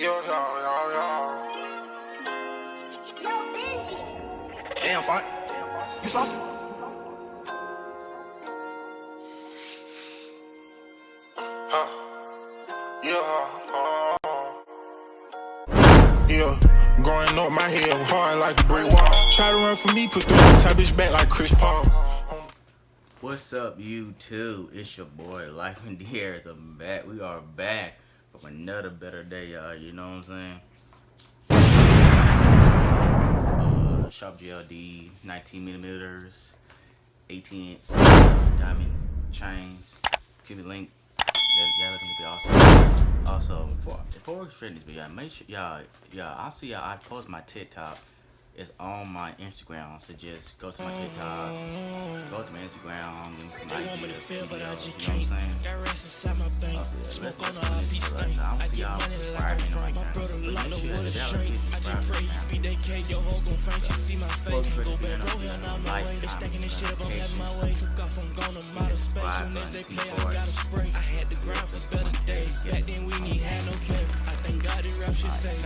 Damn, fine. You saucy? Yeah, growing up, my head was hard like a brick wall. Try to run for me, put the type bitch back like Chris Paul. What's up, YouTube? It's your boy, Life in the Airs. I'm back. We are back from another better day, y'all. You know what I'm saying? ShopGLD, 19mm, 18-inch diamond chains. Give me a link. Y'all looking to be awesome. Also, before we finish this video, make sure I'll see y'all. I post my TikTok. It's on my Instagram, so just go to my TikTok, go to my Instagram, give me some ideas, videos, you know what I'm saying? Smoke on the piece thing. I get money like I'm from my brother, lock the wood of shrink. I just pray you be that cake, your hoe gon' find she see my face. Go back, bro, hell now my way. They stacking this shit up, I'm having my way. Took off, I'm gone to outer space. Soon as they play, I gotta spray. I had to grind for better days. Back then we ain't had no care. I thank God it rap shit say.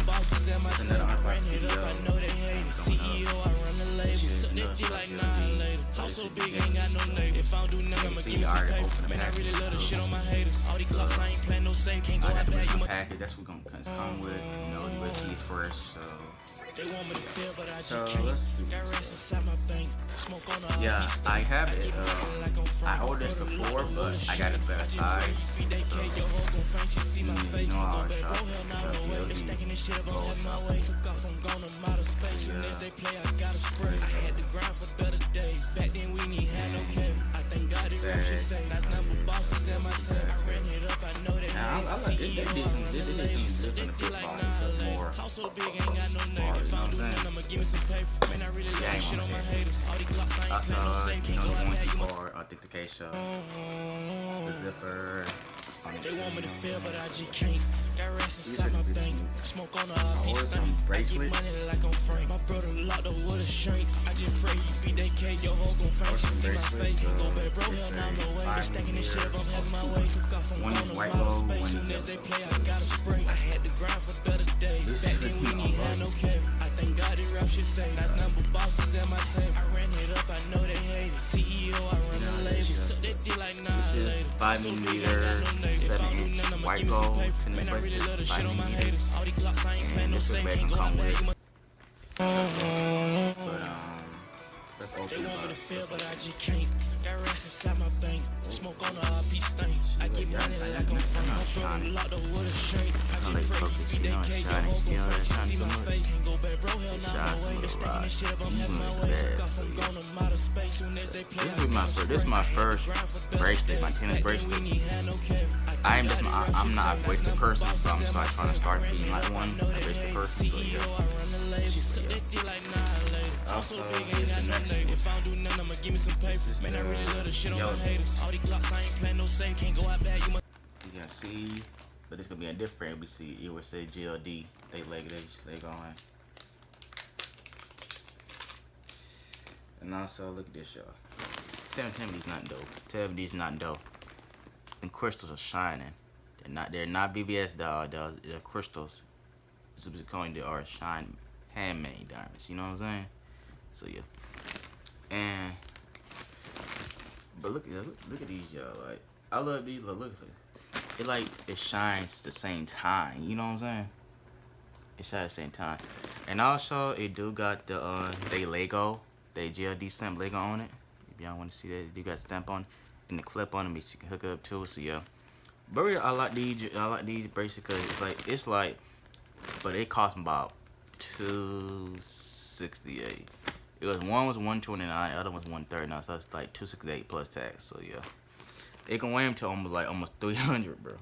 Bosses at my tail, I ran it up, I know they hate it. CEO, I run the label. She suck that dick like 9 later. House so big, ain't got no neighbor. If I don't do nothing, I'ma give me some paper. Man, I really love the shit on my haters. All these clocks, I ain't playing no safe. Can't go out bad, you package. That's what gonna come with. You know, USG's first, so. They want me to feel, but I just can't. Got rest inside my bank. Smoke on the I have it. I ordered this before, but I got a better size. You know how I shop. Stacking this shit up, I'm having my way. Took off, I'm gone to outer space. Soon as they play, I gotta spray. I had to grind for better days. Back then we ain't had no care. I thank God it rap shit say. That's number bosses at my tail. I ran it up, I know they hate it. CEO, I run the label. Suck that dick like 9 later. House so big, ain't got no name. If I don't do nothing, I'ma give me some paper. Man, I really love that shit on my haters. All these clocks, I ain't playing no safe. Can't go out bad, you authentication. The zipper. They want me to feel, but I just can't. Got rest inside my bank. Smoke on the piece thing. I get money like I'm Frank. My brother locked up with a shrink. I just pray you be that cake. Your hoe gon' find she see my face. Go back, bro, hell now no way. They stacking this shit up, I'm having my way. Took off, I'm gone to outer space. Soon as they play, I gotta spray. I had to grind for better days. Back then we ain't had no care. I thank God it rap shit say. That's number bosses at my tail. I ran it up, I know they hate it. CEO, I run the label. She suck that dick like 9 later. 5mm, 7-inch white gold, 10-inch bracelets, 5mm. All these clocks, I ain't playing no safe. Can't go out bad. That's open. They want me to feel, but I just can't. Got rest inside my bank. Smoke on the piece thing. I get money like I'm from my brother, locked up with a shrink. I just pray you be that cake. Your hoe gon' find she see my face. Can't go back, bro, hell now no way. They stacking this shit up, I'm having my way. Took off, I'm gone to outer space. Soon as they play, this is my first bracelet, my tennis bracelet. I'm not a bracelet person, so I'm trying to start being like one, a bracelet person. So yeah. Also, the next one. If I don't do nothing, I'ma give me some paper. Man, I really love the shit on my haters. All these clocks, I ain't playing no safe. Can't go out bad, you can see, but it's gonna be a different. We see it would say GLD. They going. And also, look at this, y'all. Tell me these not dope. Tell me these not dope. And crystals are shining. They're not BBS dog. They're crystals. Zirconia are shine handmade diamonds. You know what I'm saying? So yeah. But look at these, y'all. Like, I love these. Look it shines the same time. You know what I'm saying? It shines at the same time. And also, it do got the they Lego, they GLD stamp Lego on it. If y'all want to see that, it do got stamp on it. And the clip on them, you can hook it up too. So yeah, but really, I like these bracelets because it's like, but it cost me about $268. One was $129, the other was $139, so it's like $268 plus tax. So yeah, it can weigh them to almost 300, bro.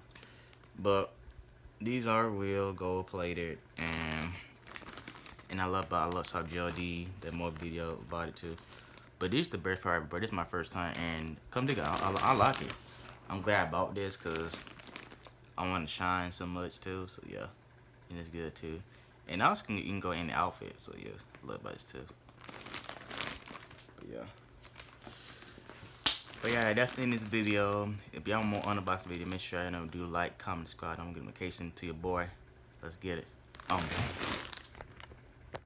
But these are real gold plated, and I love ShopGLD. There's more video about it too. But this is the best part, bro. This is my first time, and come to I like it. I'm glad I bought this because I want to shine so much too. So yeah, and it's good too. And also you can go in the outfit. So yeah, love about this too. But yeah, that's the end of this video. If y'all want more unboxing video, make sure you do like, comment, subscribe. Don't get notification to your boy. Let's get it.